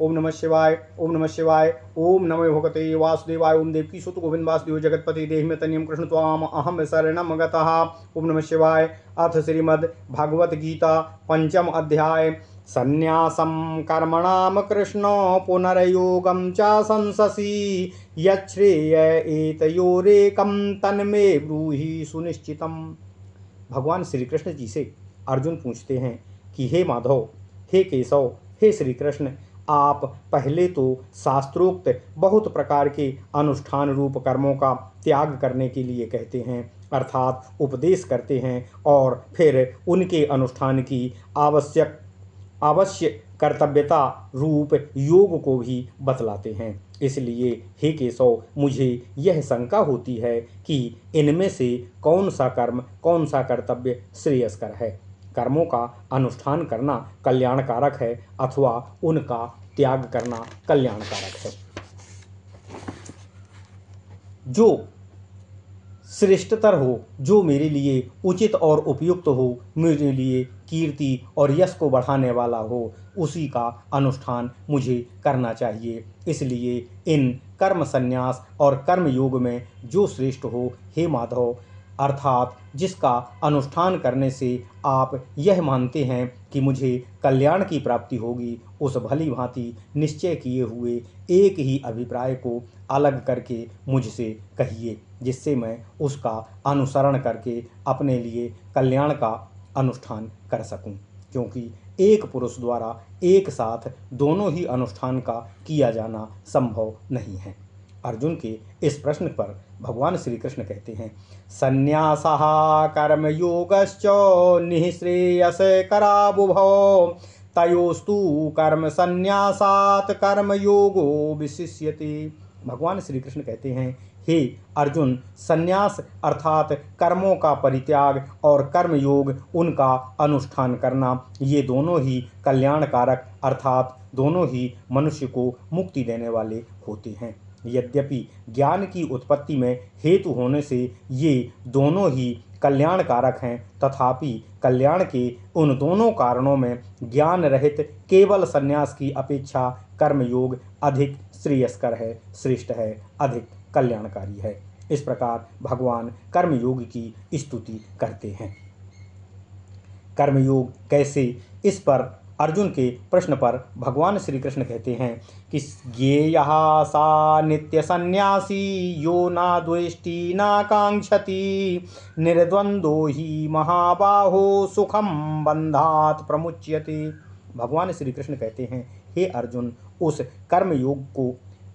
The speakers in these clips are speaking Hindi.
ओम नमः शिवाय, ओम नमः शिवाय, ओम नमो भगवते वासुदेवाय, ओम देवकी सुत गोविंद वासुदेव जगतपति देहि में तनियम कृष्ण त्वाम अहम शरणम गतः। ओम नमः शिवाय। अथ श्रीमद् भागवत गीता पंचम अध्याय। संन्यासं कर्मणां कृष्ण पुनर्योगं च संससि यच्छ्रेय एतयोरेकं तन्मे ब्रूहि सुनिश्चितम्। भगवान श्री कृष्ण जी से अर्जुन पूछते हैं कि हे माधव, हे केशव, हे श्री कृष्ण, आप पहले तो शास्त्रोक्त बहुत प्रकार के अनुष्ठान रूप कर्मों का त्याग करने के लिए कहते हैं, अर्थात उपदेश करते हैं, और फिर उनके अनुष्ठान की अवश्य कर्तव्यता रूप योग को भी बतलाते हैं। इसलिए हे केशव, मुझे यह शंका होती है कि इनमें से कौन सा कर्म, कौन सा कर्तव्य श्रेयस्कर है। कर्मों का अनुष्ठान करना कल्याणकारक है अथवा उनका त्याग करना कल्याणकारक है। जो श्रेष्ठतर हो, जो मेरे लिए उचित और उपयुक्त हो, मेरे लिए कीर्ति और यश को बढ़ाने वाला हो, उसी का अनुष्ठान मुझे करना चाहिए। इसलिए इन कर्म संन्यास और कर्म योग में जो श्रेष्ठ हो, हे माधव, अर्थात जिसका अनुष्ठान करने से आप यह मानते हैं कि मुझे कल्याण की प्राप्ति होगी, उस भली भांति निश्चय किए हुए एक ही अभिप्राय को अलग करके मुझसे कहिए, जिससे मैं उसका अनुसरण करके अपने लिए कल्याण का अनुष्ठान कर सकूं। क्योंकि एक पुरुष द्वारा एक साथ दोनों ही अनुष्ठान का किया जाना संभव नहीं है। अर्जुन के इस प्रश्न पर भगवान श्री कृष्ण कहते हैं, संन्यासः कर्मयोगश्च निःश्रेयसकरावुभौ तयोस्तु कर्म संन्यासात् कर्मयोगो विशिष्यते। भगवान श्री कृष्ण कहते हैं, हे अर्जुन, संन्यास अर्थात कर्मों का परित्याग और कर्मयोग उनका अनुष्ठान करना, ये दोनों ही कल्याणकारक अर्थात दोनों ही मनुष्य को मुक्ति देने वाले होते हैं। यद्यपि ज्ञान की उत्पत्ति में हेतु होने से ये दोनों ही कल्याणकारक हैं, तथापि कल्याण के उन दोनों कारणों में ज्ञान रहित केवल संन्यास की अपेक्षा कर्मयोग अधिक श्रेयस्कर है, श्रेष्ठ है, अधिक कल्याणकारी है। इस प्रकार भगवान कर्मयोग की स्तुति करते हैं। कर्मयोग कैसे, इस पर अर्जुन के प्रश्न पर भगवान श्री कृष्ण कहते हैं कि ज्ञेयः सा नित्य सन्यासी यो न द्वेष्टि न कांक्षति निर्द्वंद्वो ही महाबाहो सुखम बंधात प्रमुच्यते। भगवान श्री कृष्ण कहते हैं, हे अर्जुन, उस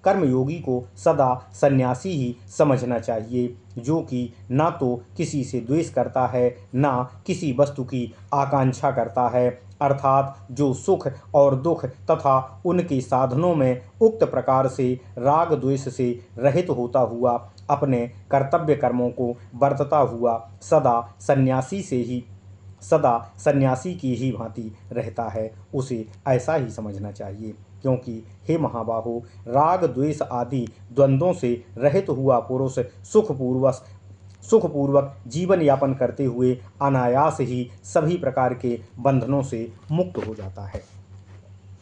कर्मयोगी को सदा सन्यासी ही समझना चाहिए, जो कि न तो किसी से द्वेष करता है, न किसी वस्तु की आकांक्षा करता है, अर्थात जो सुख और दुख तथा उनके साधनों में उक्त प्रकार से राग द्वेष से रहित होता हुआ अपने कर्तव्य कर्मों को बरतता हुआ सदा सन्यासी की ही भांति रहता है, उसे ऐसा ही समझना चाहिए। क्योंकि हे महाबाहो, राग द्वेष आदि द्वंद्वों से रहित हुआ पुरुष सुखपूर्वक जीवन यापन करते हुए अनायास ही सभी प्रकार के बंधनों से मुक्त हो जाता है।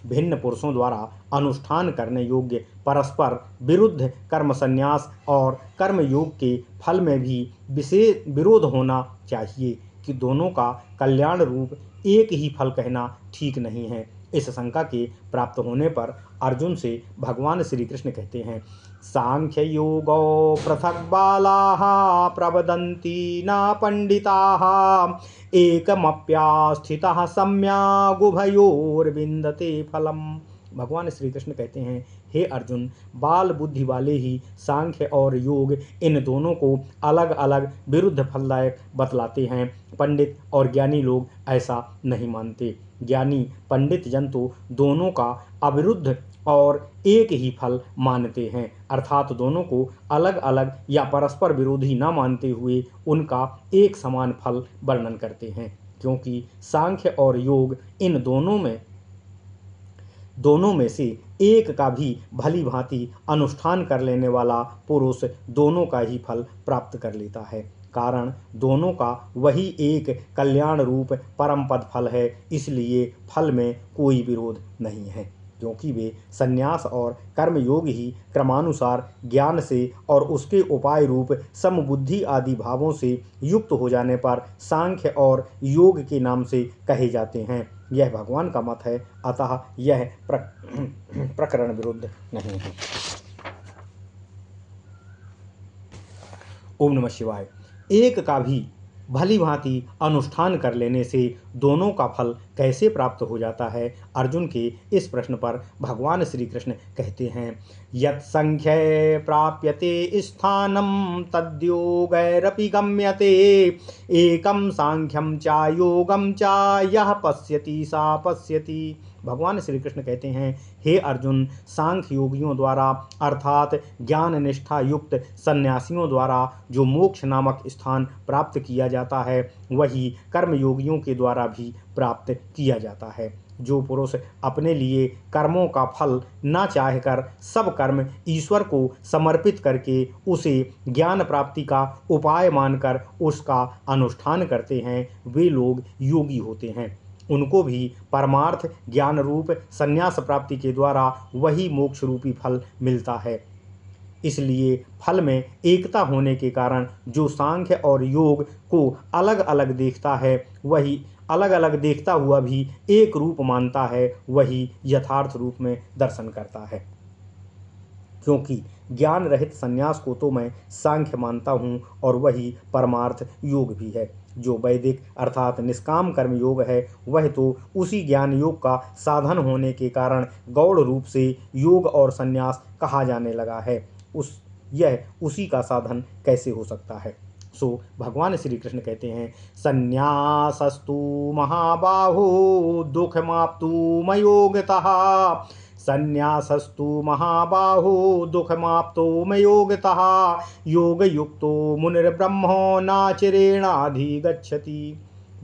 भिन्न पुरुषों द्वारा अनुष्ठान करने योग्य परस्पर विरुद्ध कर्म संन्यास और कर्म योग के फल में भी विशेष विरोध होना चाहिए कि दोनों का कल्याण रूप एक ही फल कहना ठीक नहीं है। इस शंका के प्राप्त होने पर अर्जुन से भगवान श्री कृष्ण कहते हैं, सांख्य योगो पृथक बालाः प्रवदन्ति न पंडिताः एकमप्यास्थितः सम्यगुभयोर्विन्दते फलम्। भगवान श्री कृष्ण कहते हैं, हे अर्जुन, बाल बुद्धि वाले ही सांख्य और योग इन दोनों को अलग अलग विरुद्ध फलदायक बतलाते हैं। पंडित और ज्ञानी लोग ऐसा नहीं मानते। ज्ञानी पंडित जन तो दोनों का अविरुद्ध और एक ही फल मानते हैं, अर्थात दोनों को अलग अलग या परस्पर विरोधी न मानते हुए उनका एक समान फल वर्णन करते हैं। क्योंकि सांख्य और योग इन दोनों में से एक का भी भली भांति अनुष्ठान कर लेने वाला पुरुष दोनों का ही फल प्राप्त कर लेता है। कारण दोनों का वही एक कल्याण रूप परम पद फल है, इसलिए फल में कोई विरोध नहीं है। क्योंकि वे संन्यास और कर्मयोग ही क्रमानुसार ज्ञान से और उसके उपाय रूप समबुद्धि आदि भावों से युक्त हो जाने पर सांख्य और योग के नाम से कहे जाते हैं। यह भगवान का मत है, अतः यह प्रकरण विरुद्ध नहीं है। ओम नमः शिवाय। एक का भी भली भांति अनुष्ठान कर लेने से दोनों का फल कैसे प्राप्त हो जाता है? अर्जुन के इस प्रश्न पर भगवान श्री कृष्ण कहते हैं, यत् संख्ये प्राप्यते स्थानम तद्योगैरपि गम्यते एकम सांख्यम चा योगम चा यह पश्यति सा पश्यति। भगवान श्री कृष्ण कहते हैं, हे अर्जुन, सांख्य योगियों द्वारा अर्थात ज्ञान निष्ठा युक्त सन्यासियों द्वारा जो मोक्ष नामक स्थान प्राप्त किया जाता है, वही कर्म योगियों के द्वारा भी प्राप्त किया जाता है। जो पुरुष अपने लिए कर्मों का फल न चाहकर सब कर्म ईश्वर को समर्पित करके उसे ज्ञान प्राप्ति का उपाय मानकर उसका अनुष्ठान करते हैं, वे लोग योगी होते हैं। उनको भी परमार्थ ज्ञान रूप संन्यास प्राप्ति के द्वारा वही मोक्ष रूपी फल मिलता है। इसलिए फल में एकता होने के कारण जो सांख्य और योग को अलग अलग देखता है, वही अलग अलग देखता हुआ भी एक रूप मानता है, वही यथार्थ रूप में दर्शन करता है। क्योंकि ज्ञान रहित संन्यास को तो मैं सांख्य मानता हूँ और वही परमार्थ योग भी है। जो वैदिक अर्थात निष्काम कर्म योग है, वह तो उसी ज्ञान योग का साधन होने के कारण गौड़ रूप से योग और संन्यास कहा जाने लगा है। यह उसी का साधन कैसे हो सकता है? सो भगवान श्री कृष्ण कहते हैं, संन्यासस्तु महाबाहो दुःखमाप्तु मयोगतः संन्यासस्तु महाबाहो दुःखमाप्तो मयोगतः योगयुक्तो मुनिर्ब्रह्मो नाचिरेणाधिगच्छति।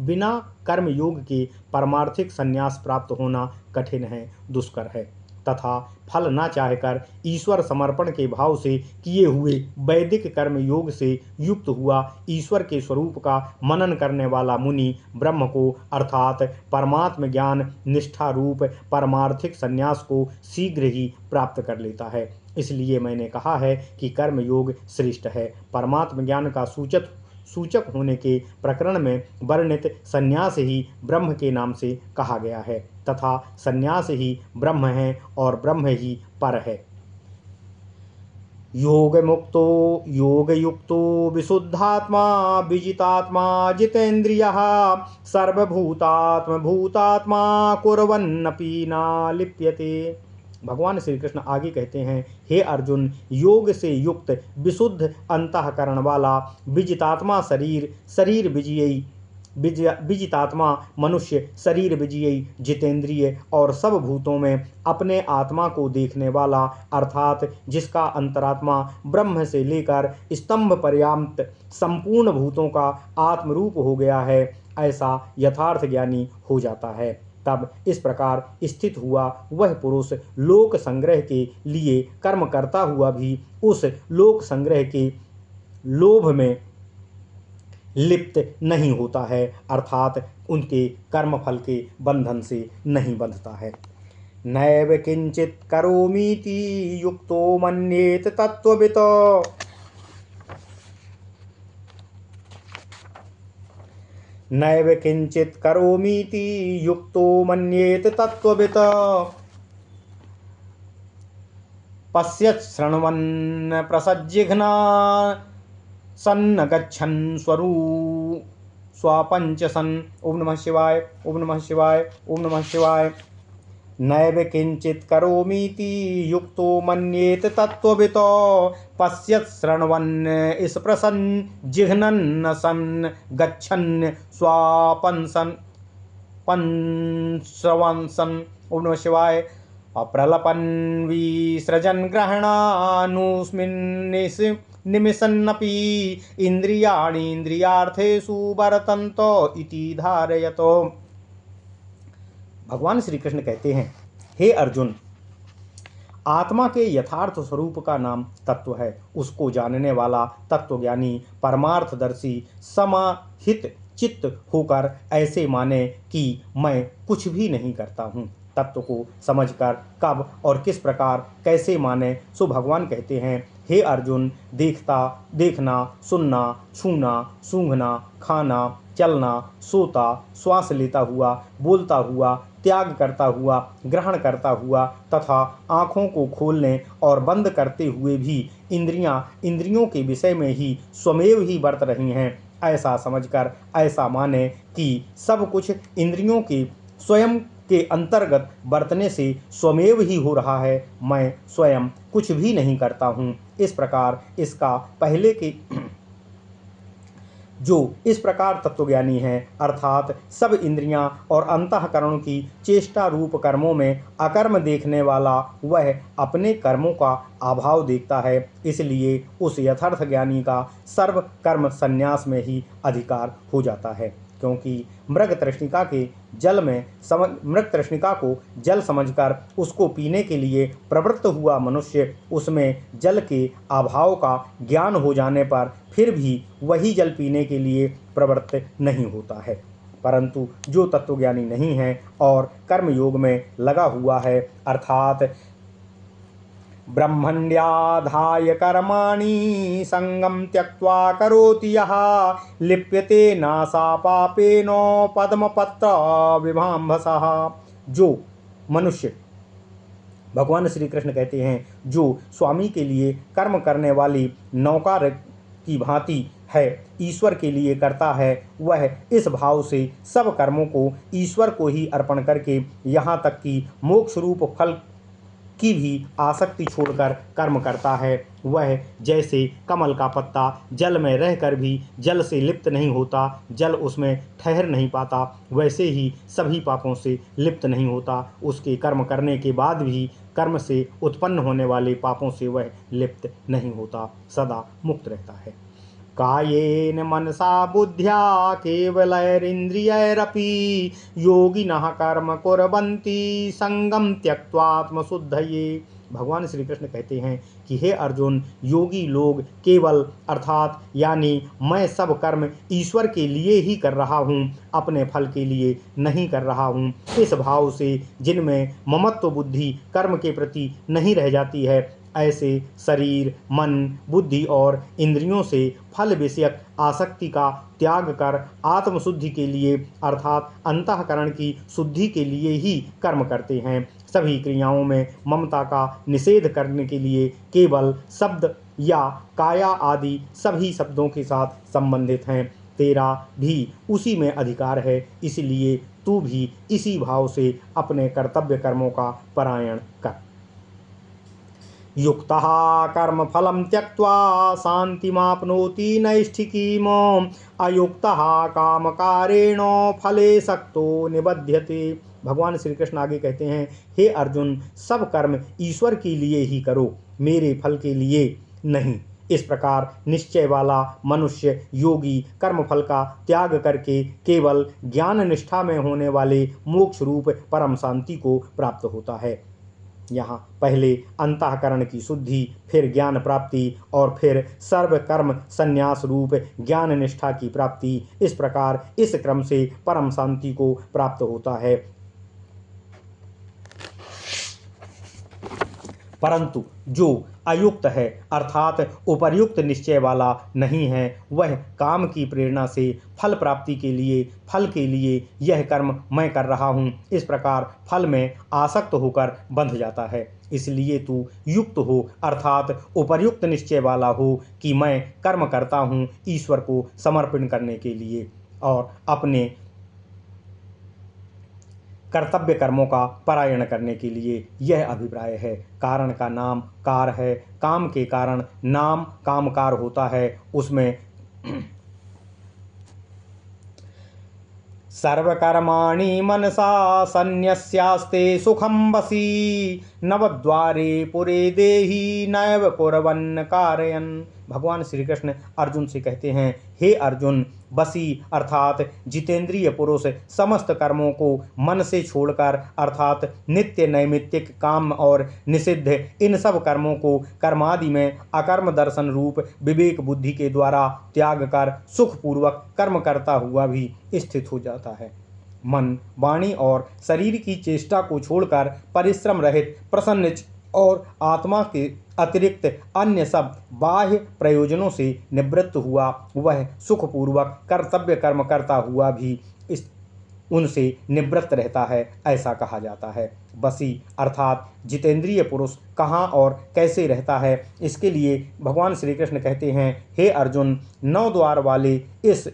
बिना कर्म योग के परमार्थिक संन्यास प्राप्त होना कठिन है, दुष्कर है, तथा फल न चाहकर ईश्वर समर्पण के भाव से किए हुए वैदिक कर्म योग से युक्त हुआ ईश्वर के स्वरूप का मनन करने वाला मुनि ब्रह्म को अर्थात परमात्म ज्ञान निष्ठा रूप परमार्थिक संन्यास को शीघ्र ही प्राप्त कर लेता है। इसलिए मैंने कहा है कि कर्म योग श्रेष्ठ है। परमात्म ज्ञान का सूचक होने के प्रकरण में वर्णित संन्यास ही ब्रह्म के नाम से कहा गया है, तथा संन्यास ही ब्रह्म है और ब्रह्म ही पर है। योग मुक्तो योग युक्तो विशुद्धात्मा विजितात्मा जितेन्द्रियः सर्वभूतात्म भूतात्मा कुर्वन्नपि न लिप्यते। भगवान श्री कृष्ण आगे कहते हैं, हे अर्जुन, योग से युक्त विशुद्ध अंतःकरण वाला विजितात्मा शरीर विजितात्मा मनुष्य शरीर विजयी जितेंद्रिय और सब भूतों में अपने आत्मा को देखने वाला अर्थात जिसका अंतरात्मा ब्रह्म से लेकर स्तंभ पर्यंत संपूर्ण भूतों का आत्मरूप हो गया है, ऐसा यथार्थ ज्ञानी हो जाता है। तब इस प्रकार स्थित हुआ वह पुरुष लोक संग्रह के लिए कर्म करता हुआ भी उस लोक संग्रह के लोभ में लिप्त नहीं होता है, अर्थात उनके कर्मफल के बंधन से नहीं बंधता है। नैव किंचित करोमीति युक्तो मन्येत तत्त्ववितो नैव किंचित करोमीति युक्तो मन्येत तत्त्ववित् पश्यत् शृण्वन् प्रसज्जिघ्ना सन्न गच्छन् स्वपञ्चसन्। ओम नमः शिवाय, ओम नमः शिवाय, ओम नमः शिवाय। नैव किंचित करोमीति युक्तो मन्येत तत्त्ववितो पश्यत् शृण्वन् स्पृशन् जिघ्नन् सन् गच्छन् स्वापंसन् पंचवंसन्। ओम नमः शिवाय। अप्रलपन् विसृजन् ग्रहणानुस्मिन् निमिषन्नपि इंद्रियाणि इंद्रियार्थेषु वर्तन्तो इति धारयतो। भगवान श्री कृष्ण कहते हैं, हे अर्जुन, आत्मा के यथार्थ स्वरूप का नाम तत्व है। उसको जानने वाला तत्वज्ञानी परमार्थदर्शी समाहित चित्त होकर ऐसे माने कि मैं कुछ भी नहीं करता हूँ। तत्व को समझकर कब और किस प्रकार कैसे माने, सो भगवान कहते हैं, हे अर्जुन, देखना, सुनना, छूना, सूंघना, खाना, चलना, सोता, श्वास लेता हुआ, बोलता हुआ, त्याग करता हुआ, ग्रहण करता हुआ तथा आँखों को खोलने और बंद करते हुए भी इंद्रियों के विषय में ही स्वमेव ही बरत रही हैं, ऐसा समझकर ऐसा माने कि सब कुछ इंद्रियों के स्वयं के अंतर्गत बरतने से स्वमेव ही हो रहा है, मैं स्वयं कुछ भी नहीं करता हूँ। इस प्रकार इसका पहले के जो इस प्रकार तत्वज्ञानी है, अर्थात सब इंद्रियां और अंतःकरणों की चेष्टा रूप कर्मों में अकर्म देखने वाला, वह अपने कर्मों का अभाव देखता है। इसलिए उस यथार्थ ज्ञानी का सर्व कर्म संन्यास में ही अधिकार हो जाता है, क्योंकि मृग तृष्णिका को जल समझकर उसको पीने के लिए प्रवृत्त हुआ मनुष्य, उसमें जल के अभाव का ज्ञान हो जाने पर फिर भी वही जल पीने के लिए प्रवृत्त नहीं होता है। परंतु जो तत्वज्ञानी नहीं है और कर्मयोग में लगा हुआ है, अर्थात ब्रह्मण्याधाय कर्माणि संगम त्यक्त्वा करोति यः लिप्यते नासा पापेन पद्मपत्र विभाम्भसः। जो मनुष्य, भगवान श्री कृष्ण कहते हैं, जो स्वामी के लिए कर्म करने वाली नौका की भांति है ईश्वर के लिए करता है, वह इस भाव से सब कर्मों को ईश्वर को ही अर्पण करके यहाँ तक कि मोक्ष रूप फल की भी आसक्ति छोड़कर कर्म करता है। वह जैसे कमल का पत्ता जल में रहकर भी जल से लिप्त नहीं होता, जल उसमें ठहर नहीं पाता, वैसे ही सभी पापों से लिप्त नहीं होता। उसके कर्म करने के बाद भी कर्म से उत्पन्न होने वाले पापों से वह लिप्त नहीं होता, सदा मुक्त रहता है। कायेन मनसा बुद्ध्या केवलैरिन्द्रियैरपि योगिनः कर्म कुर्वन्ति संगम त्यक्त्वात्मशुद्धये। भगवान श्री कृष्ण कहते हैं कि हे अर्जुन, योगी लोग केवल अर्थात यानी मैं सब कर्म ईश्वर के लिए ही कर रहा हूँ, अपने फल के लिए नहीं कर रहा हूँ, इस भाव से जिनमें ममत्व बुद्धि कर्म के प्रति नहीं रह जाती है, ऐसे शरीर, मन, बुद्धि और इंद्रियों से फल विषयक आसक्ति का त्याग कर आत्मशुद्धि के लिए अर्थात अंतःकरण की शुद्धि के लिए ही कर्म करते हैं। सभी क्रियाओं में ममता का निषेध करने के लिए केवल शब्द या काया आदि सभी शब्दों के साथ संबंधित हैं। तेरा भी उसी में अधिकार है, इसलिए तू भी इसी भाव से अपने कर्तव्य कर्मों का परायण कर। युक्तः कर्मफलं त्यक्त्वा शान्तिमाप्नोति नैष्ठिकीम् अयुक्तः कामकारेण फले सक्तो निबध्यते। भगवान श्री कृष्ण आगे कहते हैं, हे अर्जुन, सब कर्म ईश्वर के लिए ही करो, मेरे फल के लिए नहीं। इस प्रकार निश्चय वाला मनुष्य योगी कर्मफल का त्याग करके केवल ज्ञान निष्ठा में होने वाले मोक्ष रूप परम शांति को प्राप्त होता है। यहाँ पहले अंतःकरण की शुद्धि, फिर ज्ञान प्राप्ति और फिर सर्व कर्म संन्यास रूप ज्ञान निष्ठा की प्राप्ति, इस प्रकार इस क्रम से परम शांति को प्राप्त होता है। परंतु जो अयुक्त है अर्थात उपर्युक्त निश्चय वाला नहीं है, वह काम की प्रेरणा से फल प्राप्ति के लिए यह कर्म मैं कर रहा हूँ, इस प्रकार फल में आसक्त होकर बंध जाता है। इसलिए तू युक्त हो अर्थात उपर्युक्त निश्चय वाला हो कि मैं कर्म करता हूँ ईश्वर को समर्पण करने के लिए और अपने कर्तव्य कर्मों का परायण करने के लिए। यह अभिप्राय है। कारण का नाम कार है, काम के कारण नाम कामकार होता है। उसमें सर्वकर्माणि मनसा सन्न्यस्यास्ते सुखं वसी नवद्वारे पुरे देहि नैव कुर्वन् कारयन्। भगवान श्री कृष्ण अर्जुन से कहते हैं, हे अर्जुन, बसी अर्थात जितेंद्रिय पुरुष समस्त कर्मों को मन से छोड़कर अर्थात नित्य नैमित्तिक काम और निषिद्ध इन सब कर्मों को कर्मादि में अकर्म दर्शन रूप विवेक बुद्धि के द्वारा त्याग कर सुखपूर्वक कर्म करता हुआ भी स्थित हो जाता है। मन, वाणी और शरीर की चेष्टा को छोड़कर परिश्रम रहित, प्रसन्न और आत्मा के अतिरिक्त अन्य सब बाह्य प्रयोजनों से निवृत्त हुआ, वह सुखपूर्वक कर्तव्य कर्म करता हुआ भी उनसे निवृत्त रहता है, ऐसा कहा जाता है। बसी अर्थात जितेंद्रिय पुरुष कहाँ और कैसे रहता है, इसके लिए भगवान श्री कृष्ण कहते हैं, हे अर्जुन, 9 द्वार वाले इस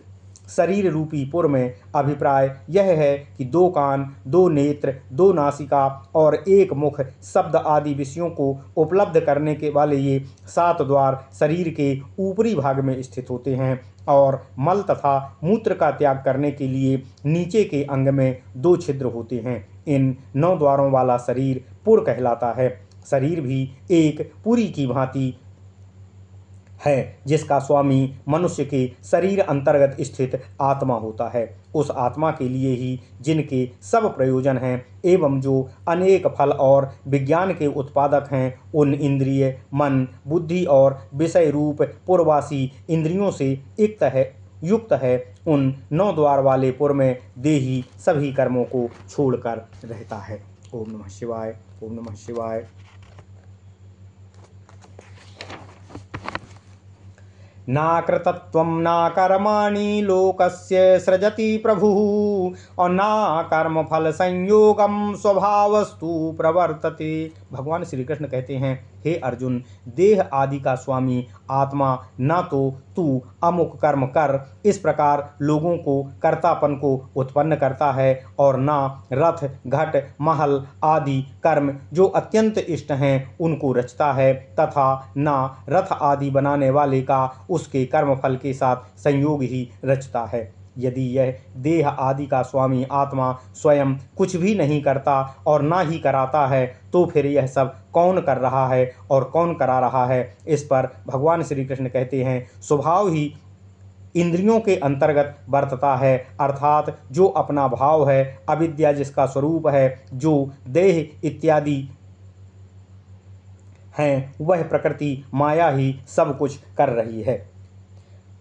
शरीर रूपी पुर में अभिप्राय यह है कि 2 कान, 2 नेत्र, 2 नासिका और 1 मुख शब्द आदि विषयों को उपलब्ध करने के वाले ये 7 द्वार शरीर के ऊपरी भाग में स्थित होते हैं और मल तथा मूत्र का त्याग करने के लिए नीचे के अंग में 2 छिद्र होते हैं। इन 9 द्वारों वाला शरीर पुर कहलाता है। शरीर भी एक पुरी की भांति है जिसका स्वामी मनुष्य के शरीर अंतर्गत स्थित आत्मा होता है। उस आत्मा के लिए ही जिनके सब प्रयोजन हैं एवं जो अनेक फल और विज्ञान के उत्पादक हैं, उन इंद्रिय, मन, बुद्धि और विषय रूप पूर्वासी इंद्रियों से युक्त है, उन 9 द्वार वाले पुर में देही सभी कर्मों को छोड़कर रहता है। ओम नमः शिवाय। ओम नमः शिवाय। नाकृतत्वं नाकर्माणि लोकस्य सृजति प्रभुः और ना कर्म फल संयोगम स्वभावस्तु प्रवर्तते। भगवान श्री कृष्ण कहते हैं, हे अर्जुन, देह आदि का स्वामी आत्मा ना तो तू अमुक कर्म कर इस प्रकार लोगों को कर्तापन को उत्पन्न करता है और ना रथ, घट, महल आदि कर्म जो अत्यंत इष्ट हैं उनको रचता है तथा ना रथ आदि बनाने वाले का उसके कर्म फल के साथ संयोग ही रचता है। यदि यह देह आदि का स्वामी आत्मा स्वयं कुछ भी नहीं करता और ना ही कराता है तो फिर यह सब कौन कर रहा है और कौन करा रहा है? इस पर भगवान श्री कृष्ण कहते हैं, स्वभाव ही इंद्रियों के अंतर्गत बरतता है, अर्थात जो अपना भाव है, अविद्या जिसका स्वरूप है, जो देह इत्यादि हैं, वह प्रकृति माया ही सब कुछ कर रही है।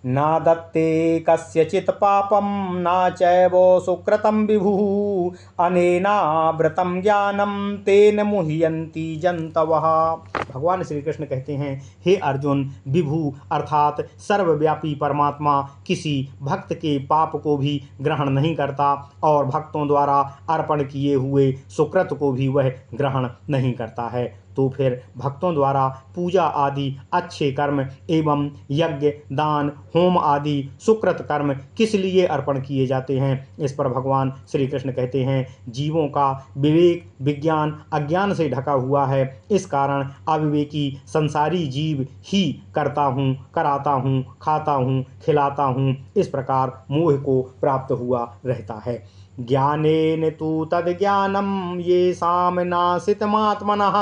ना दत्ते कस्यचित् पापं ना चैव सुकृतं विभुः अनेनावृतं ज्ञानं तेन मुह्यन्ति जन्तवः। भगवान श्री कृष्ण कहते हैं, हे अर्जुन, विभु अर्थात सर्वव्यापी परमात्मा किसी भक्त के पाप को भी ग्रहण नहीं करता और भक्तों द्वारा अर्पण किए हुए सुकृत को भी वह ग्रहण नहीं करता है। तो फिर भक्तों द्वारा पूजा आदि अच्छे कर्म एवं यज्ञ, दान, होम आदि सुकृत कर्म किस लिए अर्पण किए जाते हैं? इस पर भगवान श्री कृष्ण कहते हैं, जीवों का विवेक विज्ञान अज्ञान से ढका हुआ है, इस कारण अविवेकी संसारी जीव ही करता हूँ, कराता हूँ, खाता हूँ, खिलाता हूँ, इस प्रकार मोह को प्राप्त हुआ रहता है। ज्ञानेन तु तद्ज्ञानं येषां नासितमात्मनः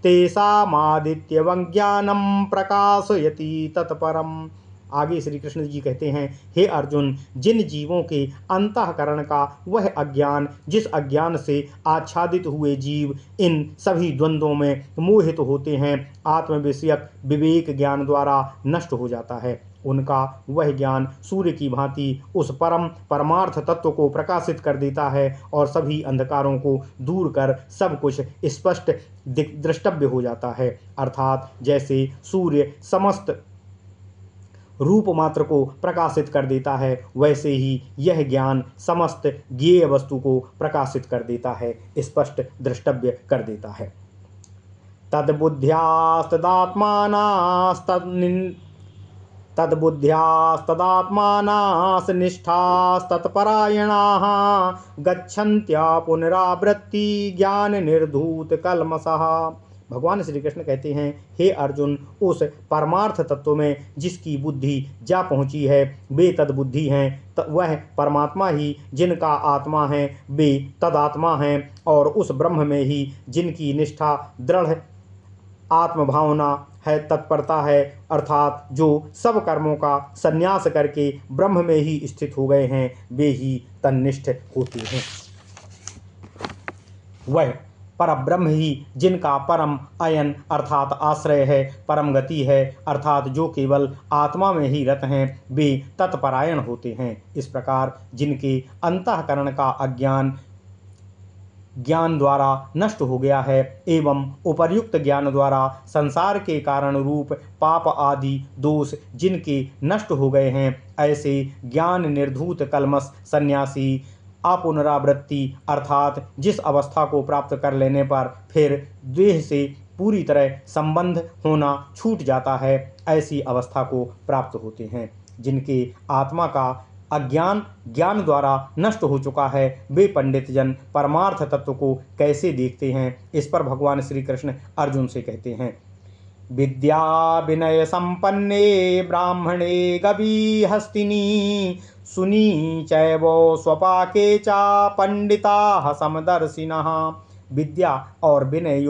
तेषामादित्यवं ज्ञानं प्रकाशयति तत्परम्। आगे श्री कृष्ण जी कहते हैं, हे अर्जुन, जिन जीवों के अंतःकरण का वह अज्ञान, जिस अज्ञान से आच्छादित हुए जीव इन सभी द्वंद्वों में मोहित होते हैं, आत्मविषयक विवेक ज्ञान द्वारा नष्ट हो जाता है। उनका वह ज्ञान सूर्य की भांति उस परमार्थ तत्व को प्रकाशित कर देता है और सभी अंधकारों को दूर कर सब कुछ स्पष्ट द्रष्टव्य हो जाता है। अर्थात जैसे सूर्य समस्त रूप मात्र को प्रकाशित कर देता है, वैसे ही यह ज्ञान समस्त ज्ञेय वस्तु को प्रकाशित कर देता है, स्पष्ट द्रष्टव्य कर देता है। तद्बुद्ध्यास्तदात्मानास्निष्ठास्तत्परायणाः गच्छन्त्या पुनरावृत्ति ज्ञान निर्धूत कल्मषः। भगवान श्री कृष्ण कहते हैं, हे अर्जुन, उस परमार्थ तत्व में जिसकी बुद्धि जा पहुँची है वे तद्बुद्धि हैं, वह परमात्मा ही जिनका आत्मा है वे तदात्मा हैं और उस ब्रह्म में ही जिनकी निष्ठा दृढ़ आत्मभावना है, तत्परता है, अर्थात जो सब कर्मों का संन्यास करके ब्रह्म में ही स्थित हो गए हैं, वे ही तन्निष्ठ होते हैं। वह परब्रह्म ही जिनका परम अयन अर्थात आश्रय है, परम गति है अर्थात जो केवल आत्मा में ही रत हैं, वे तत्परायण होते हैं। इस प्रकार जिनके अंतःकरण का अज्ञान ज्ञान द्वारा नष्ट हो गया है एवं उपर्युक्त ज्ञान द्वारा संसार के कारण रूप पाप आदि दोष जिनके नष्ट हो गए हैं, ऐसे ज्ञान निर्धूत कलमश सन्यासी अपुनरावृत्ति अर्थात जिस अवस्था को प्राप्त कर लेने पर फिर देह से पूरी तरह संबंध होना छूट जाता है, ऐसी अवस्था को प्राप्त होते हैं। जिनके आत्मा का अज्ञान ज्ञान द्वारा नष्ट हो चुका है, वे पंडित जन परमार्थ तत्व को कैसे देखते हैं, इस पर भगवान श्री कृष्ण अर्जुन से कहते हैं। विद्या विनय संपन्ने ब्राह्मणे गवी हस्तिनी सुनी चैवो स्वपाके चा पंडिता समदर्शिनः। विद्या और विनय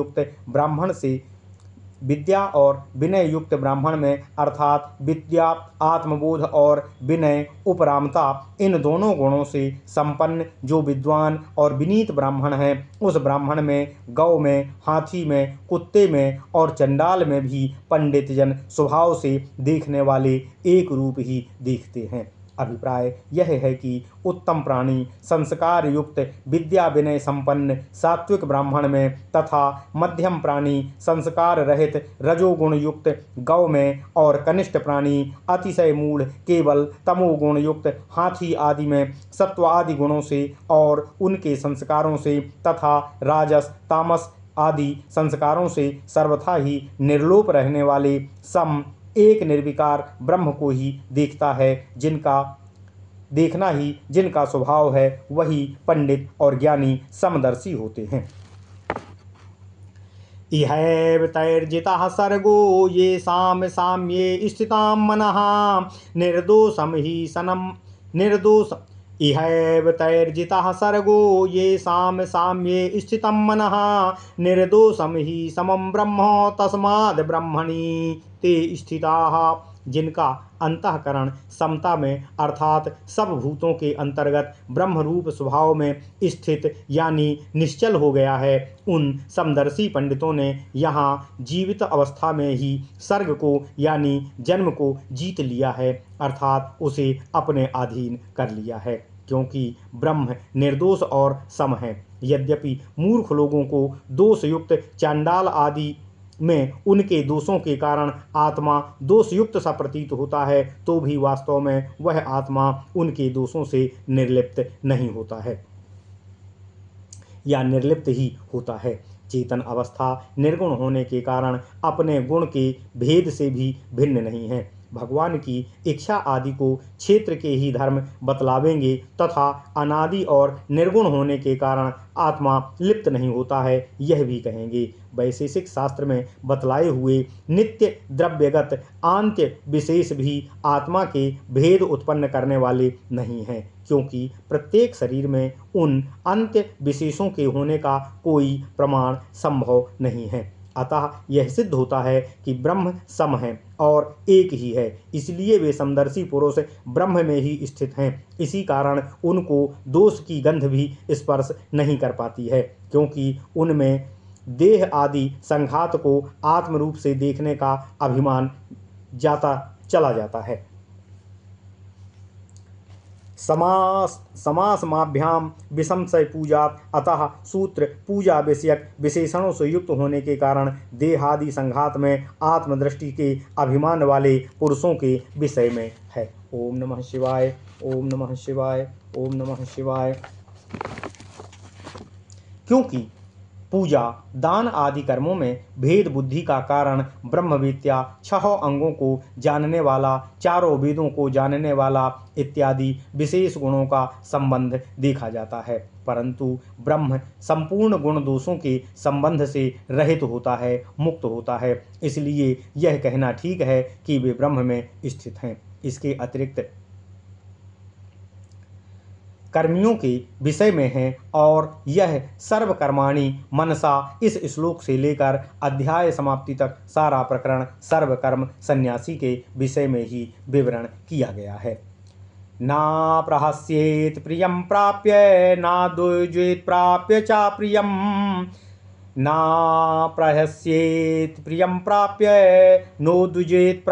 युक्त ब्राह्मण में अर्थात विद्या आत्मबोध और विनय उपरामता इन दोनों गुणों से संपन्न जो विद्वान और विनीत ब्राह्मण है, उस ब्राह्मण में गौ में, हाथी में, कुत्ते में और चंडाल में भी पंडित जन स्वभाव से देखने वाले एक रूप ही देखते हैं। अभिप्राय यह है कि उत्तम प्राणी संस्कार युक्त विद्या विनय संपन्न सात्विक ब्राह्मण में तथा मध्यम प्राणी संस्कार रहित रजोगुण युक्त गौ में और कनिष्ठ प्राणी अतिशय मूढ़ केवल तमोगुण युक्त हाथी आदि में सत्व आदि गुणों से और उनके संस्कारों से तथा राजस तामस आदि संस्कारों से सर्वथा ही निर्लोप रहने वाले सम एक निर्विकार ब्रह्म को ही देखता है। जिनका देखना ही जिनका स्वभाव है, वही पंडित और ज्ञानी समदर्शी होते हैं। इहैव तैर्जितः सर्गो ये साम्ये स्थितां मनः निर्दोषं हि सनम निर्दोष इहैव तैर्जितः सर्गो ये साम्ये स्थितं मनः निर्दोषं हि समं ब्रह्म तस्माद् ब्रह्मणि ते स्थिताः। जिनका अंतःकरण समता में अर्थात सब भूतों के अंतर्गत ब्रह्मरूप स्वभाव में स्थित यानी निश्चल हो गया है, उन समदर्शी पंडितों ने यहाँ जीवित अवस्था में ही सर्ग को यानी जन्म को जीत लिया है अर्थात उसे अपने अधीन कर लिया है, क्योंकि ब्रह्म निर्दोष और सम है। यद्यपि मूर्ख लोगों को दोषयुक्त चांडाल आदि में उनके दोषों के कारण आत्मा दोषयुक्त सा प्रतीत होता है, तो भी वास्तव में वह आत्मा उनके दोषों से निर्लिप्त नहीं होता है या निर्लिप्त ही होता है। चेतन अवस्था निर्गुण होने के कारण अपने गुण के भेद से भी भिन्न नहीं है। भगवान की इच्छा आदि को क्षेत्र के ही धर्म बतलावेंगे तथा अनादि और निर्गुण होने के कारण आत्मा लिप्त नहीं होता है, यह भी कहेंगे। वैशेषिक शास्त्र में बतलाए हुए नित्य द्रव्यगत आंत्य विशेष भी आत्मा के भेद उत्पन्न करने वाले नहीं हैं, क्योंकि प्रत्येक शरीर में उन अंत्य विशेषों के होने का कोई प्रमाण संभव नहीं है। अतः यह सिद्ध होता है कि ब्रह्म सम है और एक ही है, इसलिए वे समदर्शी पुरुष ब्रह्म में ही स्थित हैं। इसी कारण उनको दोष की गंध भी स्पर्श नहीं कर पाती है, क्योंकि उनमें देह आदि संघात को आत्म रूप से देखने का अभिमान चला जाता है। समासमाभ्याम विसंशय पूजा अतः सूत्र पूजा विषयक विशेषणों से युक्त होने के कारण देहादि संघात में आत्मदृष्टि के अभिमान वाले पुरुषों के विषय में है। ओम नमः शिवाय, ओम नमः शिवाय, ओम नमः शिवाय। क्योंकि पूजा दान आदि कर्मों में भेद बुद्धि का कारण ब्रह्मविद्या 6 अंगों को जानने वाला, चारों वेदों को जानने वाला इत्यादि विशेष गुणों का संबंध देखा जाता है, परंतु ब्रह्म संपूर्ण गुण दोषों के संबंध से रहित होता है, मुक्त होता है। इसलिए यह कहना ठीक है कि वे ब्रह्म में स्थित हैं। इसके अतिरिक्त कर्मियों के विषय में है और यह सर्वकर्माणि मनसा इस श्लोक से लेकर अध्याय समाप्ति तक सारा प्रकरण सर्वकर्म सन्यासी के विषय में ही विवरण किया गया है। ना प्रहस्येत प्रियं प्राप्य ना द्विजेत प्राप्य चा प्रियं ना प्रहस्येत् प्रियं प्राप्य नो द्विजेत्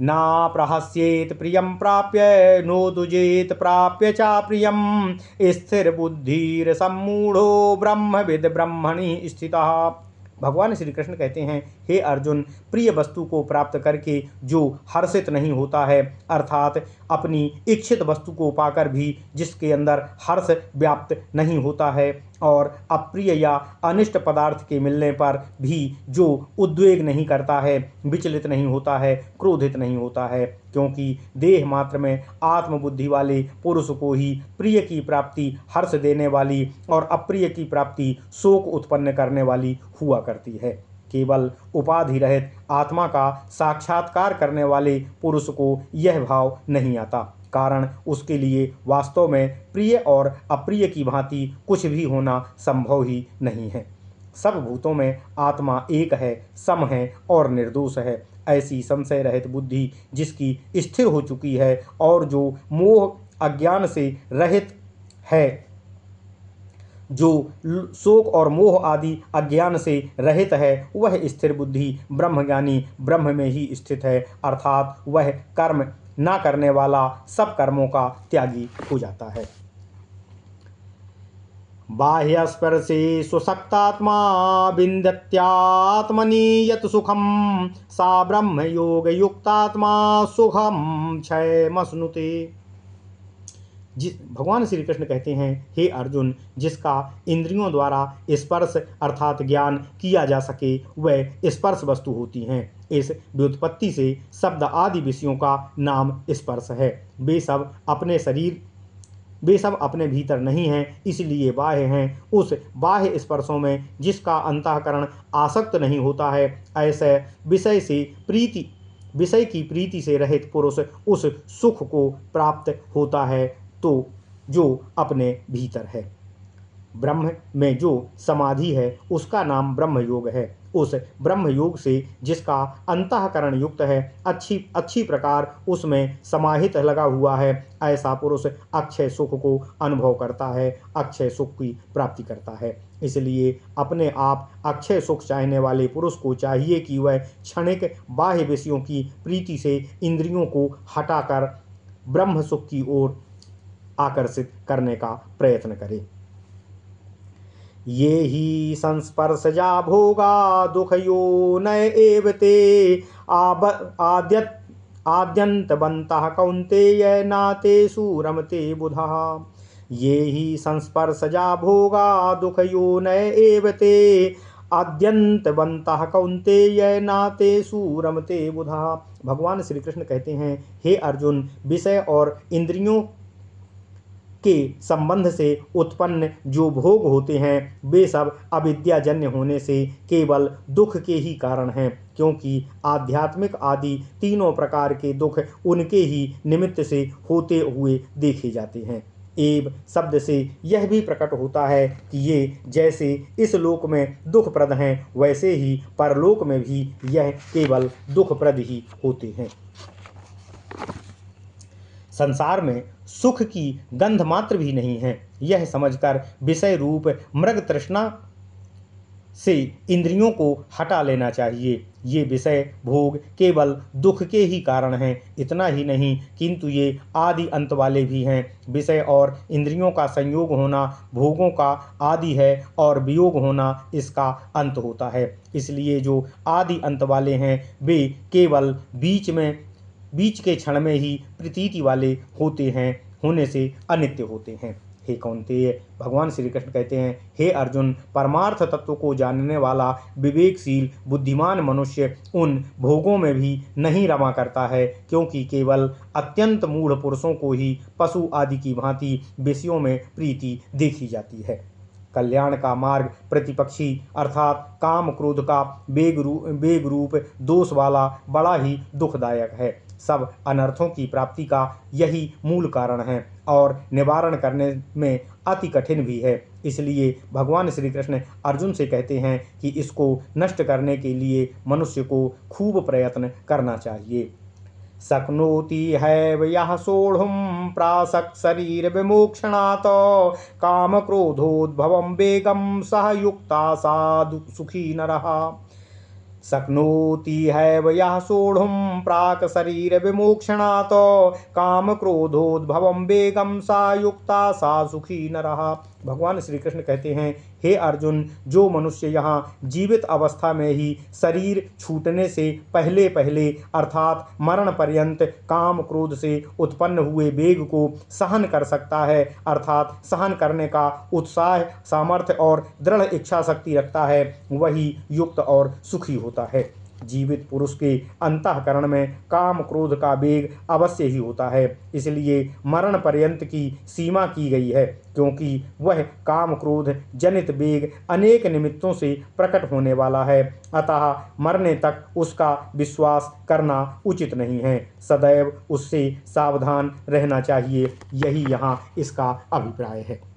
ना प्रहस्येत् प्रियं प्राप्य नो दुजेत प्राप्य चा प्रियं स्थिर बुद्धिर सम्मूढ़ो ब्रह्मविद ब्रह्मणि स्थितः। भगवान श्री कृष्ण कहते हैं, हे अर्जुन, प्रिय वस्तु को प्राप्त करके जो हर्षित नहीं होता है, अर्थात अपनी इच्छित वस्तु को पाकर भी जिसके अंदर हर्ष व्याप्त नहीं होता है, और अप्रिय या अनिष्ट पदार्थ के मिलने पर भी जो उद्वेग नहीं करता है, विचलित नहीं होता है, क्रोधित नहीं होता है, क्योंकि देह मात्र में आत्मबुद्धि वाले पुरुष को ही प्रिय की प्राप्ति हर्ष देने वाली और अप्रिय की प्राप्ति शोक उत्पन्न करने वाली हुआ करती है। केवल उपाधि रहित आत्मा का साक्षात्कार करने वाले पुरुष को यह भाव नहीं आता, कारण उसके लिए वास्तव में प्रिय और अप्रिय की भांति कुछ भी होना संभव ही नहीं है। सब भूतों में आत्मा एक है, सम है और निर्दोष है। ऐसी संशय रहित बुद्धि जिसकी स्थिर हो चुकी है और जो मोह अज्ञान से रहित है, जो शोक और मोह आदि अज्ञान से रहित है, वह स्थिर बुद्धि ब्रह्मज्ञानी ब्रह्म में ही स्थित है, अर्थात वह कर्म ना करने वाला सब कर्मों का त्यागी हो जाता है। बाह्य स्पर्शे सुशक्तात्मा विन्दत्यात्मनि यत् सुखम सा ब्रह्म योग युक्तात्मा सुखम क्षयमश्नुते। भगवान श्री कृष्ण कहते हैं, हे अर्जुन, जिसका इंद्रियों द्वारा स्पर्श अर्थात ज्ञान किया जा सके वह स्पर्श वस्तु होती हैं। इस व्युत्पत्ति से शब्द आदि विषयों का नाम स्पर्श है। वे सब अपने भीतर नहीं हैं, इसलिए बाह्य हैं। उस बाह्य स्पर्शों में जिसका अंतःकरण आसक्त नहीं होता है, ऐसे विषय की प्रीति से रहित पुरुष उस सुख को प्राप्त होता है तो जो अपने भीतर है। ब्रह्म में जो समाधि है उसका नाम ब्रह्म योग है। उस ब्रह्म योग से जिसका अंतःकरण युक्त है, अच्छी प्रकार उसमें समाहित लगा हुआ है, ऐसा पुरुष अक्षय सुख को अनुभव करता है, अक्षय सुख की प्राप्ति करता है। इसलिए अपने आप अक्षय सुख चाहने वाले पुरुष को चाहिए कि वह क्षणिक बाह्य विषयों की प्रीति से इंद्रियों को हटाकर ब्रह्म सुख की ओर आकर्षित करने का प्रयत्न करे। ये ही संस्पर्शजा भोगा दुखयो नय एव ते आद्यन्तवन्तः कौन्तेय नाते सूरमते बुधः। ये ही संस्पर्शजा भोगा दुखयो नय एव ते आद्यन्तवन्तः कौन्तेय नाते सूरमते बुधः। भगवान श्री कृष्ण कहते हैं, हे अर्जुन, विषय और इंद्रियों के संबंध से उत्पन्न जो भोग होते हैं वे सब अविद्याजन्य होने से केवल दुख के ही कारण हैं, क्योंकि आध्यात्मिक आदि तीनों प्रकार के दुख उनके ही निमित्त से होते हुए देखे जाते हैं। एव शब्द से यह भी प्रकट होता है कि ये जैसे इस लोक में दुखप्रद हैं वैसे ही परलोक में भी यह केवल दुखप्रद ही होते हैं। संसार में सुख की गंध मात्र भी नहीं है, यह समझकर विषय रूप मृग तृष्णा से इंद्रियों को हटा लेना चाहिए। ये विषय भोग केवल दुख के ही कारण हैं। इतना ही नहीं किंतु ये आदि अंत वाले भी हैं। विषय और इंद्रियों का संयोग होना भोगों का आदि है और वियोग होना इसका अंत होता है। इसलिए जो आदि अंत वाले हैं वे केवल बीच के क्षण में ही प्रतीति वाले होते हैं, होने से अनित्य होते हैं। हे कौन्तेय, भगवान श्री कृष्ण कहते हैं, हे अर्जुन, परमार्थ तत्व को जानने वाला विवेकशील बुद्धिमान मनुष्य उन भोगों में भी नहीं रमा करता है, क्योंकि केवल अत्यंत मूढ़ पुरुषों को ही पशु आदि की भांति विषयों में प्रीति देखी जाती है। कल्याण का मार्ग प्रतिपक्षी अर्थात काम क्रोध का वेग रूप दोष वाला बड़ा ही दुखदायक है। सब अनर्थों की प्राप्ति का यही मूल कारण है और निवारण करने में अति कठिन भी है। इसलिए भगवान श्री कृष्ण अर्जुन से कहते हैं कि इसको नष्ट करने के लिए मनुष्य को खूब प्रयत्न करना चाहिए। शक्नोति हैव यः सोढुं प्रासक् शरीर विमोक्षणात् काम क्रोधोद्भवं वेगं सह युक्ता सा सुखी नरः। शक्नोति हैव यः सोढुं प्राक् शरीर विमोक्षणात् काम क्रोधोद्भवं वेगं सा युक्ता सा सुखी नरः। भगवान श्री कृष्ण कहते हैं, हे अर्जुन, जो मनुष्य यहाँ जीवित अवस्था में ही शरीर छूटने से पहले पहले अर्थात मरण पर्यंत काम क्रोध से उत्पन्न हुए वेग को सहन कर सकता है, अर्थात सहन करने का उत्साह, सामर्थ्य और दृढ़ इच्छा शक्ति रखता है, वही युक्त और सुखी होता है। जीवित पुरुष के अंतःकरण में काम क्रोध का वेग अवश्य ही होता है, इसलिए मरण पर्यंत की सीमा की गई है, क्योंकि वह काम क्रोध जनित वेग अनेक निमित्तों से प्रकट होने वाला है। अतः मरने तक उसका विश्वास करना उचित नहीं है, सदैव उससे सावधान रहना चाहिए। यही यहाँ इसका अभिप्राय है।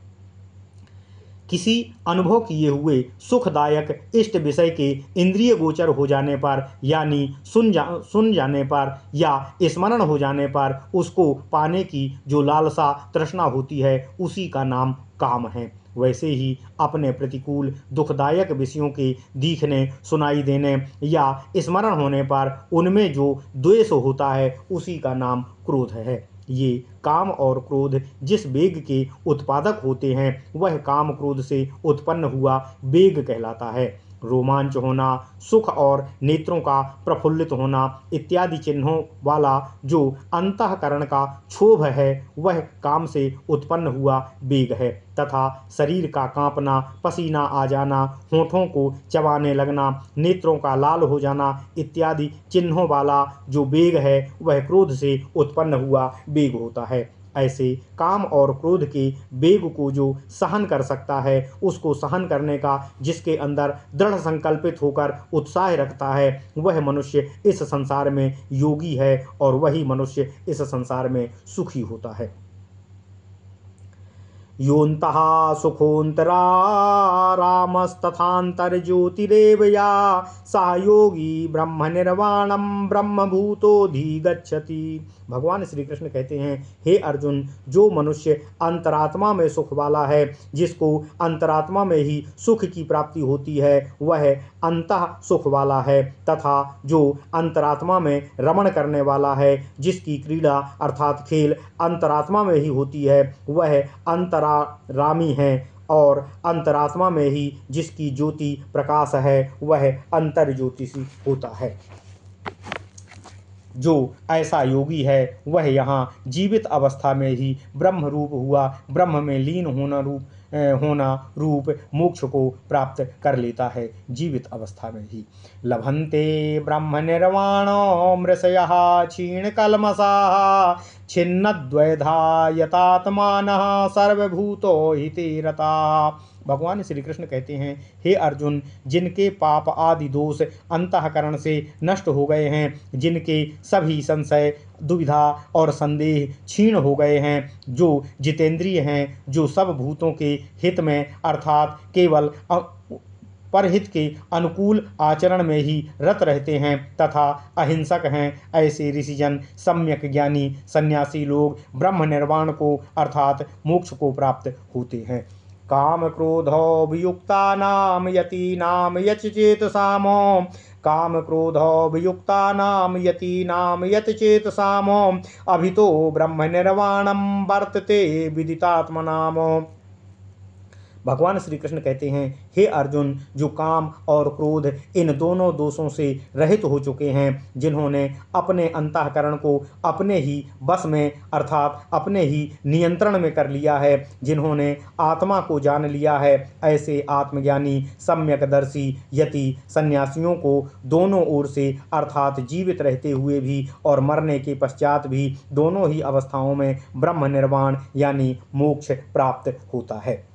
किसी अनुभव किए हुए सुखदायक इष्ट विषय के इंद्रिय गोचर हो जाने पर, यानी सुन जाने पर या स्मरण हो जाने पर उसको पाने की जो लालसा तृष्णा होती है, उसी का नाम काम है। वैसे ही अपने प्रतिकूल दुखदायक विषयों के दिखने, सुनाई देने या स्मरण होने पर उनमें जो द्वेष होता है, उसी का नाम क्रोध है। ये काम और क्रोध जिस वेग के उत्पादक होते हैं, वह काम क्रोध से उत्पन्न हुआ वेग कहलाता है। रोमांच होना, सुख और नेत्रों का प्रफुल्लित होना इत्यादि चिन्हों वाला जो अंतःकरण का क्षोभ है, वह काम से उत्पन्न हुआ वेग है, तथा शरीर का कांपना, पसीना आ जाना, होठों को चबाने लगना, नेत्रों का लाल हो जाना इत्यादि चिन्हों वाला जो वेग है, वह क्रोध से उत्पन्न हुआ वेग होता है। ऐसे काम और क्रोध के वेग को जो सहन कर सकता है, उसको सहन करने का जिसके अंदर दृढ़ संकल्पित होकर उत्साह रखता है, वह मनुष्य इस संसार में योगी है और वही मनुष्य इस संसार में सुखी होता है। योऽन्तः सुखोऽन्तरा रामस्तथान्तर्ज्योतिरेव या सा योगी ब्रह्म निर्वाणम ब्रह्मभूतोऽधिगच्छति। भगवान श्री कृष्ण कहते हैं, हे अर्जुन, जो मनुष्य अंतरात्मा में सुख वाला है, जिसको अंतरात्मा में ही सुख की प्राप्ति होती है, वह अंतः सुख वाला है, तथा जो अंतरात्मा में रमण करने वाला है, जिसकी क्रीड़ा अर्थात खेल अंतरात्मा में ही होती है, वह अंतरारामी है, और अंतरात्मा में ही जिसकी ज्योति प्रकाश है, वह अंतर्ज्योतिषी होता है। जो ऐसा योगी है, वह यहाँ जीवित अवस्था में ही ब्रह्म रूप हुआ, ब्रह्म में लीन होना रूप मोक्ष को प्राप्त कर लेता है। जीवित अवस्था में ही लभन्ते ब्रह्म निर्वाणो मृषयः क्षीण कल्मषाः छिन्नद्वैधा यतात्मानः सर्वभूतो हिते रताः। भगवान श्री कृष्ण कहते हैं, हे अर्जुन, जिनके पाप आदि दोष अंतःकरण से नष्ट हो गए हैं, जिनके सभी संशय, दुविधा और संदेह क्षीण हो गए हैं, जो जितेंद्रिय हैं, जो सब भूतों के हित में अर्थात केवल परहित के अनुकूल आचरण में ही रत रहते हैं तथा अहिंसक हैं, ऐसे ऋषिजन सम्यक ज्ञानी सन्यासी लोग ब्रह्म निर्वाण को अर्थात मोक्ष को प्राप्त होते हैं। काम क्रोधोभियुक्तानां यतीनां यतचेतसामो काम क्रोधोभियुक्तानां यतीनां यतचेतसामो अभितो ब्रह्म निर्वाणं वर्तते विदितात्मनाम। भगवान श्री कृष्ण कहते हैं, हे अर्जुन, जो काम और क्रोध इन दोनों दोषों से रहित हो चुके हैं, जिन्होंने अपने अंतःकरण को अपने ही बस में अर्थात अपने ही नियंत्रण में कर लिया है, जिन्होंने आत्मा को जान लिया है, ऐसे आत्मज्ञानी सम्यकदर्शी यति सन्यासियों को दोनों ओर से अर्थात जीवित रहते हुए भी और मरने के पश्चात भी दोनों ही अवस्थाओं में ब्रह्म निर्वाण यानी मोक्ष प्राप्त होता है।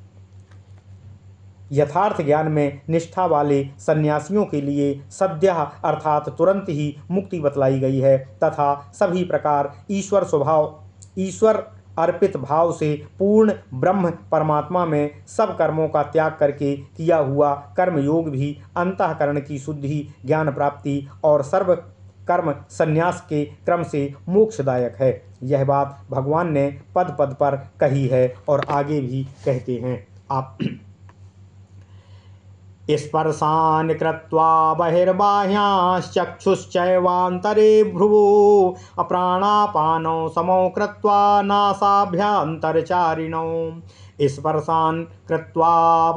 यथार्थ ज्ञान में निष्ठा वाले सन्यासियों के लिए सद्यः अर्थात तुरंत ही मुक्ति बतलाई गई है, तथा सभी प्रकार ईश्वर अर्पित भाव से पूर्ण ब्रह्म परमात्मा में सब कर्मों का त्याग करके किया हुआ कर्मयोग भी अंतःकरण की शुद्धि, ज्ञान प्राप्ति और सर्व कर्म संन्यास के क्रम से मोक्षदायक है। यह बात भगवान ने पद पद पर कही है और आगे भी कहते हैं। आप स्पर्शान् कृत्वा बहिर्बाह्यांश्चक्षुश्चैवान्तरे भ्रुवो अप्राणापानौ समौ कृत्वा नासाभ्यन्तरचारिणौ स्पर्शान् कृत्वा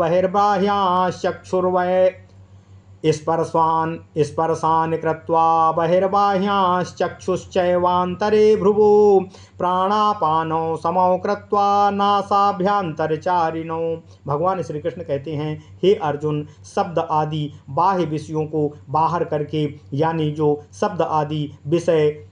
स्पर्शान् कृत्वा बहिर्बाह्यांश्चक्षुश्चैवान्तरे भ्रुवो प्राणापानौ समौ कृत्वा नासाभ्यन्तरचारिणौ। भगवान श्री कृष्ण कहते हैं, हे अर्जुन, शब्द आदि बाह्य विषयों को बाहर करके, यानी जो शब्द आदि विषय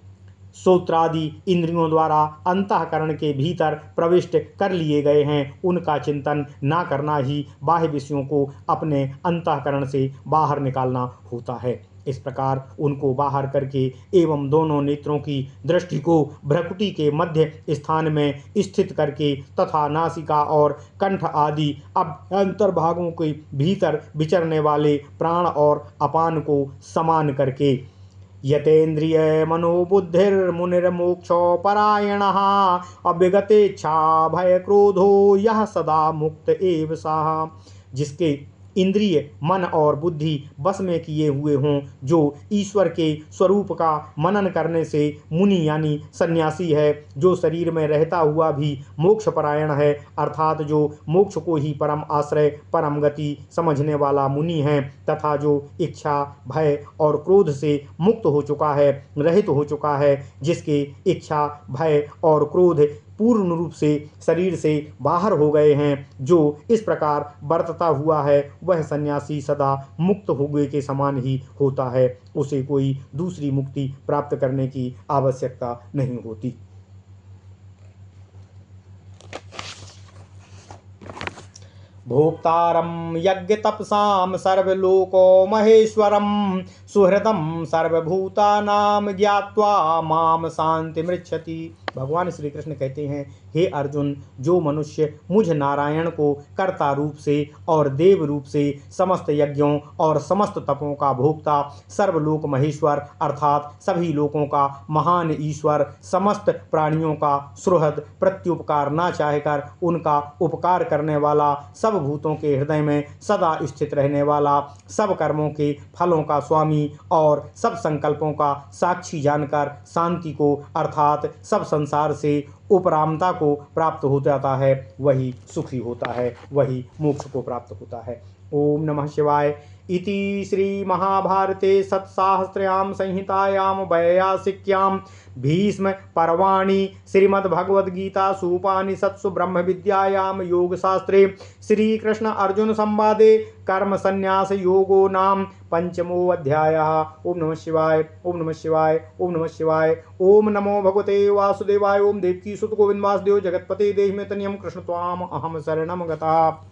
श्रोत्रादि इंद्रियों द्वारा अंतःकरण के भीतर प्रविष्ट कर लिए गए हैं, उनका चिंतन ना करना ही बाह्य विषयों को अपने अंतःकरण से बाहर निकालना होता है। इस प्रकार उनको बाहर करके एवं दोनों नेत्रों की दृष्टि को भ्रकुटी के मध्य स्थान में स्थित करके तथा नासिका और कंठ आदि अंतर्भागों के भीतर विचरने वाले प्राण और अपान को समान करके यतेन्द्रिय मनोबुद्धिर्मुनिर्मोक्षो परायणः अविगतेच्छा भय क्रोधो यह सदा मुक्त एव सः। जिसके इंद्रिय मन और बुद्धि बस में किए हुए हों, जो ईश्वर के स्वरूप का मनन करने से मुनि यानी सन्यासी है, जो शरीर में रहता हुआ भी मोक्ष परायण है, अर्थात जो मोक्ष को ही परम आश्रय परम गति समझने वाला मुनि है, तथा जो इच्छा भय और क्रोध से मुक्त हो चुका है, रहित हो चुका है, जिसके इच्छा भय और क्रोध पूर्ण रूप से शरीर से बाहर हो गए हैं, जो इस प्रकार बरतता हुआ है, वह सन्यासी सदा मुक्त हुए के समान ही होता है। उसे कोई दूसरी मुक्ति प्राप्त करने की आवश्यकता नहीं होती। भोक्तारं यज्ञतपसां सर्वलोको महेश्वरं सुहृदं सर्वभूतानां ज्ञात्वा माम शान्तिमृच्छति। भगवान श्री कृष्ण कहते हैं, हे अर्जुन, जो मनुष्य मुझ नारायण को कर्ता रूप से और देव रूप से समस्त यज्ञों और समस्त तपों का भोक्ता, सर्वलोक महेश्वर अर्थात सभी लोकों का महान ईश्वर, समस्त प्राणियों का सुहृद, प्रत्युपकार न चाहकर उनका उपकार करने वाला, सब भूतों के हृदय में सदा स्थित रहने वाला, सब कर्मों के फलों का स्वामी और सब संकल्पों का साक्षी जानकर शांति को अर्थात सब संसार से उपरामता को प्राप्त हो जाता है, वही सुखी होता है, वही मोक्ष को प्राप्त होता है। ओम नमः शिवाय। इति श्री महाभारते सत्साहस्र्यां संहितायां वैयासिक्यां भीष्म पर्वाणि श्रीमद्भगवद्गीतासु उपनिषत्सु ब्रह्म विद्यायां योगशास्त्रे श्री कृष्ण अर्जुन संवादे कर्म संन्यास योगो नाम पंचमो अध्यायः। ओम नमः शिवाय। ओम नमः शिवाय। ओम नमः शिवाय। ओम नमो भगवते वासुदेवाय। ओम देवकी सुत गोविंद वासुदेव जगतपते देहि में तनियम कृष्ण त्वाम अहम शरणम गता।